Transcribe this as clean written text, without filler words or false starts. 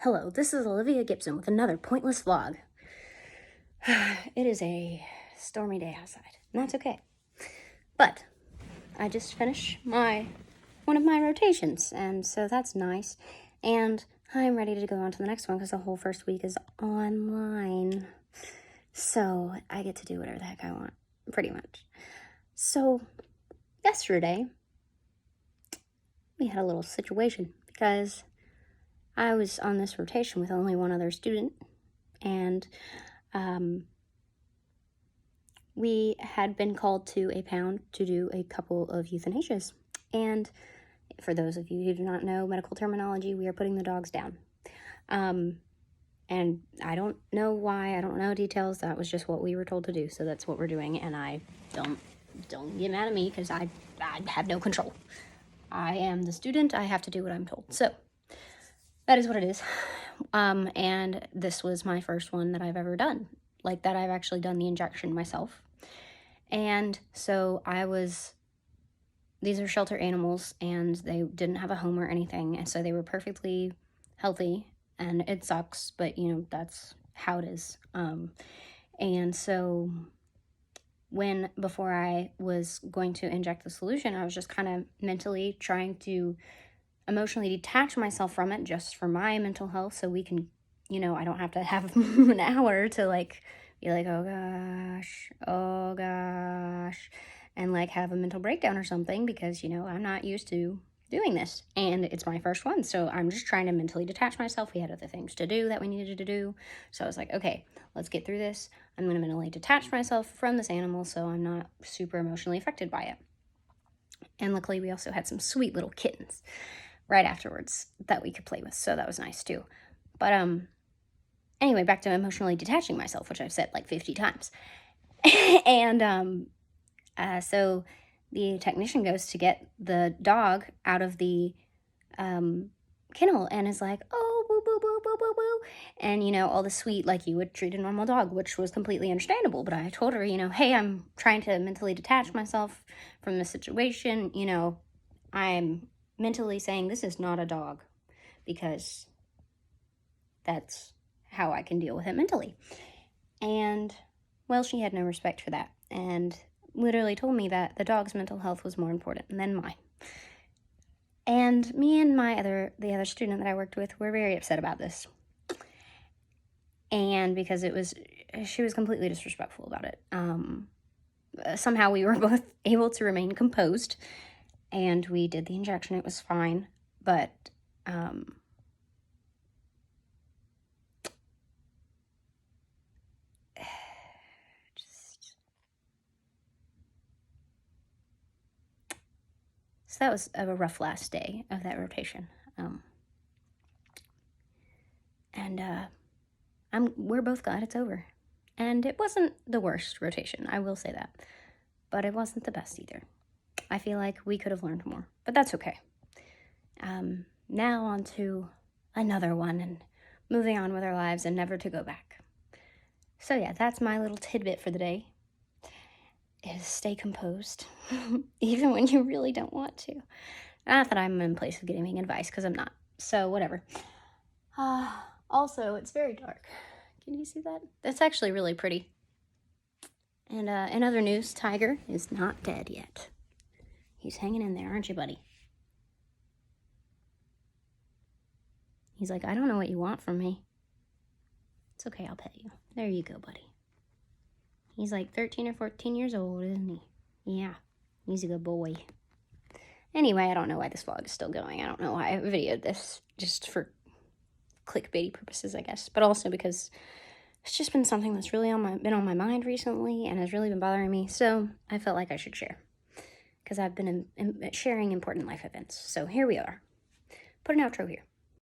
Hello, this is Olivia Gibson with another pointless vlog. It is a stormy day outside, and that's okay. But I just finished one of my rotations, and so that's nice. And I'm ready to go on to the next one because the whole first week is online. So I get to do whatever the heck I want, pretty much. So yesterday, we had a little situation because I was on this rotation with only one other student, and we had been called to a pound to do a couple of euthanasias. And for those of you who do not know medical terminology, we are putting the dogs down. And I don't know why, I don't know details. That was just what we were told to do, so that's what we're doing. And I don't get mad at me because I have no control. I am the student. I have to do what I'm told. So that is what it is. And this was my first one that I've ever done. Like that I've actually done the injection myself. And so these are shelter animals, and they didn't have a home or anything. And so they were perfectly healthy, and it sucks, but that's how it is. And so before I was going to inject the solution, I was just kind of mentally trying to emotionally detach myself from it just for my mental health, so we can, I don't have to have an hour to be like, oh gosh, and have a mental breakdown or something, because, I'm not used to doing this, and it's my first one, so I'm just trying to mentally detach myself. We had other things to do that we needed to do, so I was like, okay, let's get through this. I'm going to mentally detach myself from this animal so I'm not super emotionally affected by it. And luckily we also had some sweet little kittens right afterwards that we could play with, so that was nice too. But anyway, back to emotionally detaching myself, which I've said like 50 times. And so the technician goes to get the dog out of the kennel and is like, oh, boo, boo, boo, boo, boo, boo. And, all the sweet, like you would treat a normal dog, which was completely understandable. But I told her, hey, I'm trying to mentally detach myself from the situation. I'm mentally saying this is not a dog, because that's how I can deal with it mentally. And, well, she had no respect for that, and literally told me that the dog's mental health was more important than mine. And me and the other student that I worked with were very upset about this. And because she was completely disrespectful about it. Somehow we were both able to remain composed, and we did the injection. It was fine, but so that was a rough last day of that rotation. We're both glad it's over. And it wasn't the worst rotation, I will say that. But it wasn't the best either. I feel like we could have learned more, but that's okay. Now on to another one and moving on with our lives and never to go back. So yeah, that's my little tidbit for the day, is stay composed, even when you really don't want to. Not that I'm in place of giving advice, because I'm not. So whatever. Also, it's very dark. Can you see that? That's actually really pretty. And in other news, Tiger is not dead yet. He's hanging in there, aren't you, buddy? He's like, I don't know what you want from me. It's okay, I'll pet you. There you go, buddy. He's like 13 or 14 years old, isn't he? Yeah, he's a good boy. Anyway, I don't know why this vlog is still going. I don't know why I videoed this, just for clickbaity purposes, I guess. But also because it's just been something that's really been on my mind recently and has really been bothering me. So I felt like I should share, because I've been sharing important life events. So here we are. Put an outro here.